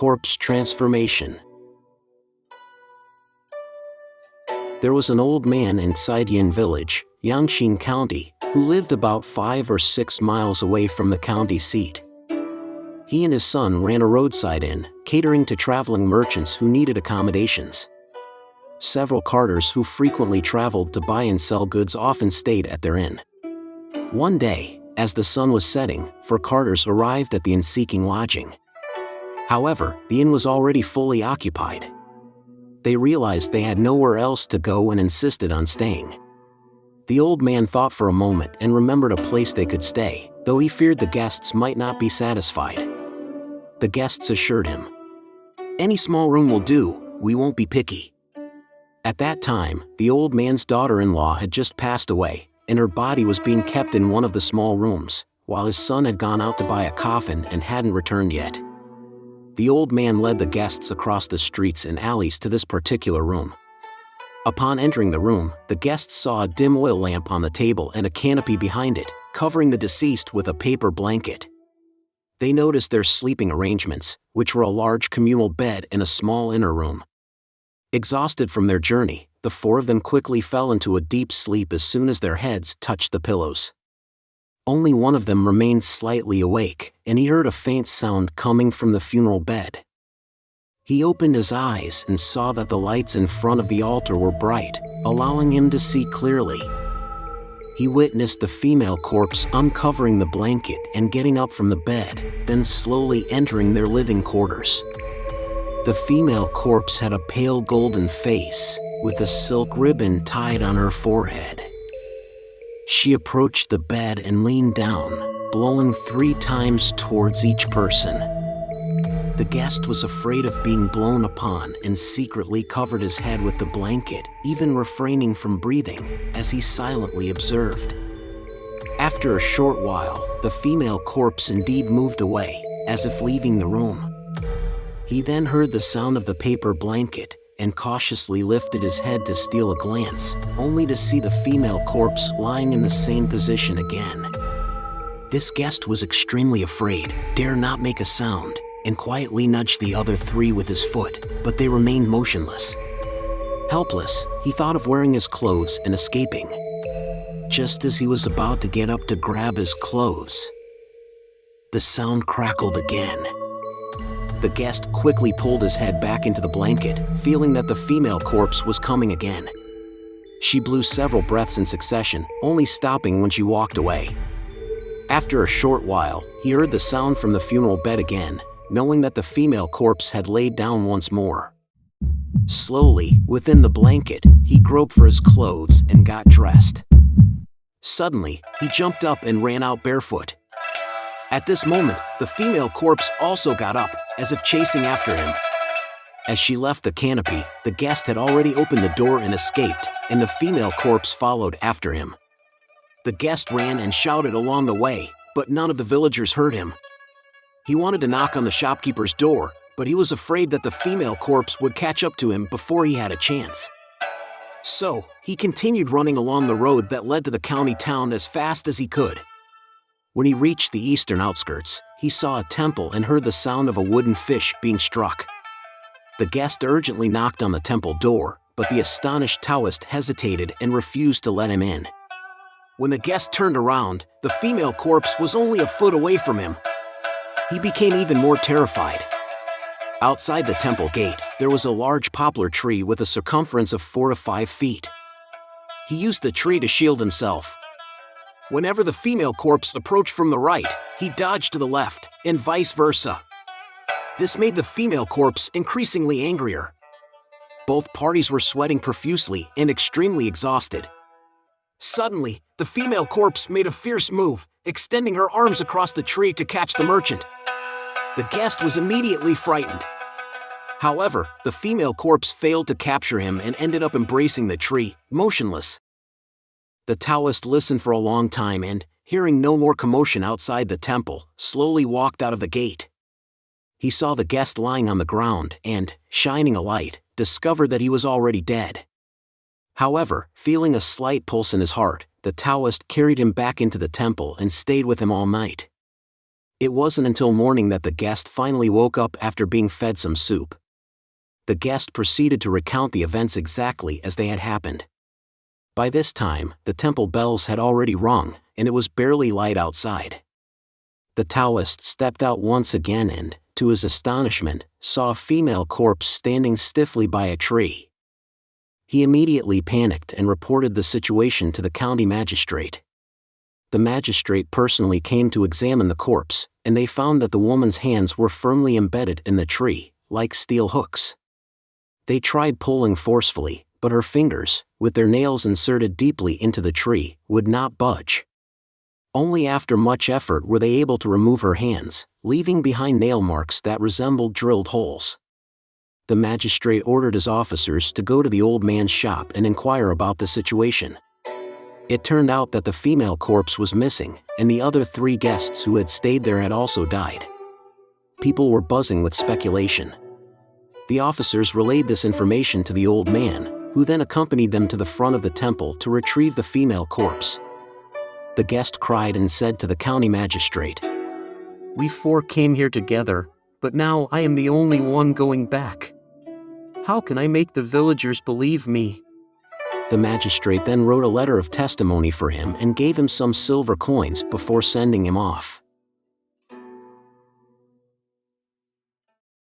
corpse transformation. There was an old man in Saidian village, Yangqing County, who lived about 5 or 6 miles away from the county seat. He and his son ran a roadside inn, catering to traveling merchants who needed accommodations. Several carters who frequently traveled to buy and sell goods often stayed at their inn. One day, as the sun was setting, 4 carters arrived at the inn seeking lodging. However, the inn was already fully occupied. They realized they had nowhere else to go and insisted on staying. The old man thought for a moment and remembered a place they could stay, though he feared the guests might not be satisfied. The guests assured him, "Any small room will do, we won't be picky." At that time, the old man's daughter-in-law had just passed away, and her body was being kept in one of the small rooms, while his son had gone out to buy a coffin and hadn't returned yet. The old man led the guests across the streets and alleys to this particular room. Upon entering the room, the guests saw a dim oil lamp on the table and a canopy behind it, covering the deceased with a paper blanket. They noticed their sleeping arrangements, which were a large communal bed and a small inner room. Exhausted from their journey, the 4 of them quickly fell into a deep sleep as soon as their heads touched the pillows. Only one of them remained slightly awake, and he heard a faint sound coming from the funeral bed. He opened his eyes and saw that the lights in front of the altar were bright, allowing him to see clearly. He witnessed the female corpse uncovering the blanket and getting up from the bed, then slowly entering their living quarters. The female corpse had a pale golden face, with a silk ribbon tied on her forehead. She approached the bed and leaned down, blowing 3 times towards each person. The guest was afraid of being blown upon and secretly covered his head with the blanket, even refraining from breathing, as he silently observed. After a short while, the female corpse indeed moved away, as if leaving the room. He then heard the sound of the paper blanket, and cautiously lifted his head to steal a glance, only to see the female corpse lying in the same position again. This guest was extremely afraid, dared not make a sound, and quietly nudged the other 3 with his foot, but they remained motionless. Helpless, he thought of wearing his clothes and escaping. Just as he was about to get up to grab his clothes, the sound crackled again. The guest quickly pulled his head back into the blanket, feeling that the female corpse was coming again. She blew several breaths in succession, only stopping when she walked away. After a short while, he heard the sound from the funeral bed again, knowing that the female corpse had laid down once more. Slowly, within the blanket, he groped for his clothes and got dressed. Suddenly, he jumped up and ran out barefoot. At this moment, the female corpse also got up, as if chasing after him. As she left the canopy, the guest had already opened the door and escaped, and the female corpse followed after him. The guest ran and shouted along the way, but none of the villagers heard him. He wanted to knock on the shopkeeper's door, but he was afraid that the female corpse would catch up to him before he had a chance. So, he continued running along the road that led to the county town as fast as he could. When he reached the eastern outskirts, he saw a temple and heard the sound of a wooden fish being struck. The guest urgently knocked on the temple door, but the astonished Taoist hesitated and refused to let him in. When the guest turned around, the female corpse was only a foot away from him. He became even more terrified. Outside the temple gate, there was a large poplar tree with a circumference of 4 to 5 feet. He used the tree to shield himself. Whenever the female corpse approached from the right, he dodged to the left, and vice versa. This made the female corpse increasingly angrier. Both parties were sweating profusely and extremely exhausted. Suddenly, the female corpse made a fierce move, extending her arms across the tree to catch the merchant. The guest was immediately frightened. However, the female corpse failed to capture him and ended up embracing the tree, motionless. The Taoist listened for a long time and, hearing no more commotion outside the temple, slowly walked out of the gate. He saw the guest lying on the ground and, shining a light, discovered that he was already dead. However, feeling a slight pulse in his heart, the Taoist carried him back into the temple and stayed with him all night. It wasn't until morning that the guest finally woke up after being fed some soup. The guest proceeded to recount the events exactly as they had happened. By this time, the temple bells had already rung, and it was barely light outside. The Taoist stepped out once again and, to his astonishment, saw a female corpse standing stiffly by a tree. He immediately panicked and reported the situation to the county magistrate. The magistrate personally came to examine the corpse, and they found that the woman's hands were firmly embedded in the tree, like steel hooks. They tried pulling forcefully, but her fingers, with their nails inserted deeply into the tree, would not budge. Only after much effort were they able to remove her hands, leaving behind nail marks that resembled drilled holes. The magistrate ordered his officers to go to the old man's shop and inquire about the situation. It turned out that the female corpse was missing, and the other 3 guests who had stayed there had also died. People were buzzing with speculation. The officers relayed this information to the old man, who then accompanied them to the front of the temple to retrieve the female corpse. The guest cried and said to the county magistrate, "We 4 came here together, but now I am the only one going back. How can I make the villagers believe me?" The magistrate then wrote a letter of testimony for him and gave him some silver coins before sending him off.